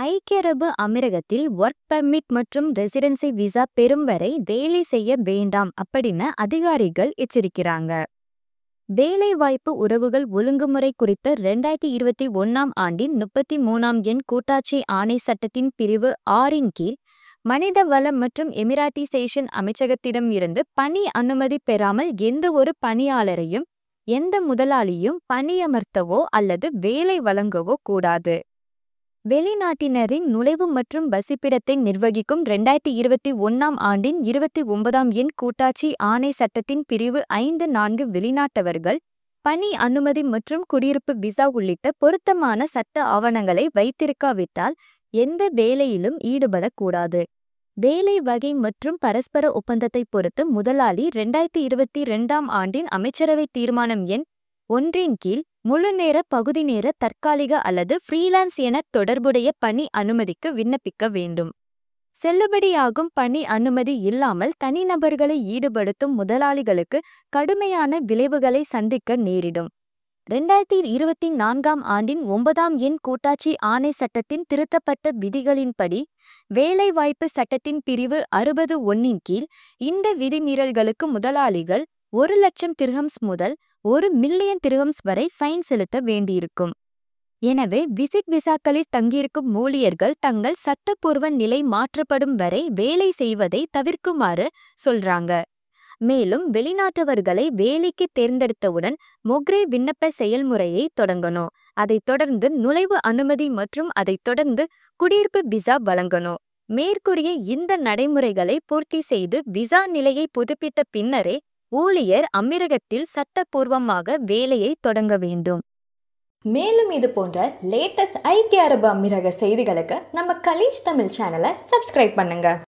ஐக்கிய அரபு அமீரகத்தில் work permit மற்றும் ரெசிடென்சி விசா பெறும் வரை வேலை செய்ய வேண்டாம் அப்படின்னு அதிகாரிகள் எச்சரிக்கிறாங்க. வேலைவாய்ப்பு உறவுகள் ஒழுங்குமுறை குறித்த 2021ஆம் ஆண்டின் 33ஆம் எண் கூட்டாட்சி ஆணை சட்டத்தின் பிரிவு 6இன் கீழ் மனித வளம் மற்றும் எமிராட்டிசேஷன் அமைச்சகத்திடம் இருந்து பணி அனுமதி பெறாமல் எந்த ஒரு பணியாளரையும் எந்த முதலாளியும் பணியமர்த்தவோ அல்லது வேலை வழங்கவோ கூடாது. வெளிநாட்டினரின் நுழைவு மற்றும் வசிப்பிடத்தை நிர்வகிக்கும் 2021ஆம் ஆண்டின் 29ஆம் எண் கூட்டாட்சி ஆணை சட்டத்தின் பிரிவு 5(4) வெளிநாட்டவர்கள் பணி அனுமதி மற்றும் குடியிருப்பு விசா உள்ளிட்ட பொருத்தமான சட்ட ஆவணங்களை வைத்திருக்காவிட்டால் எந்த வேலையிலும் ஈடுபடக்கூடாது. வேலை வகை மற்றும் பரஸ்பர ஒப்பந்தத்தை பொறுத்து முதலாளி 2022ஆம் ஆண்டின் அமைச்சரவை தீர்மானம் எண் 1இன் கீழ் முழுநேர பகுதி நேர தற்காலிக அல்லது ஃப்ரீலான்ஸ் என தொடர்புடைய பணி அனுமதிக்கு விண்ணப்பிக்க வேண்டும். செல்லுபடியாகும் பணி அனுமதி இல்லாமல் தனிநபர்களை ஈடுபடுத்தும் முதலாளிகளுக்கு கடுமையான விளைவுகளை சந்திக்க நேரிடும். 2024ஆம் ஆண்டின் 9ஆம் எண் கூட்டாட்சி ஆணை சட்டத்தின் திருத்தப்பட்ட விதிகளின்படி வேலைவாய்ப்பு சட்டத்தின் பிரிவு 61இன் கீழ் இந்த விதிமீறல்களுக்கு முதலாளிகள் 1,00,000 திர்ஹம்ஸ் முதல் 1,000,000 திர்ஹம்ஸ் வரை ஃபைன் செலுத்த வேண்டியிருக்கும். எனவே விசிட் விசாக்களில் தங்கியிருக்கும் ஊழியர்கள் தங்கள் சட்டப்பூர்வ நிலை மாற்றப்படும் வரை வேலை செய்வதை தவிர்க்குமாறு சொல்றாங்க. மேலும் வெளிநாட்டவர்களை வேலைக்கு தேர்ந்தெடுத்தவுடன் மொக்ரே விண்ணப்ப செயல்முறையை தொடங்கணும். அதைத் தொடர்ந்து நுழைவு அனுமதி மற்றும் அதைத் தொடர்ந்து குடியிருப்பு விசா வழங்கணும். மேற்கூறிய இந்த நடைமுறைகளை பூர்த்தி செய்து விசா நிலையை புதுப்பித்த பின்னரே ஊழியர் அமீரகத்தில் சட்டப்பூர்வமாக வேலையை தொடங்க வேண்டும். மேலும் இது போன்ற லேட்டஸ்ட் ஐக்கிய அரபு அமீரக செய்திகளுக்கு நம்ம கலீஜ் தமிழ் சேனலை சப்ஸ்கிரைப் பண்ணுங்க.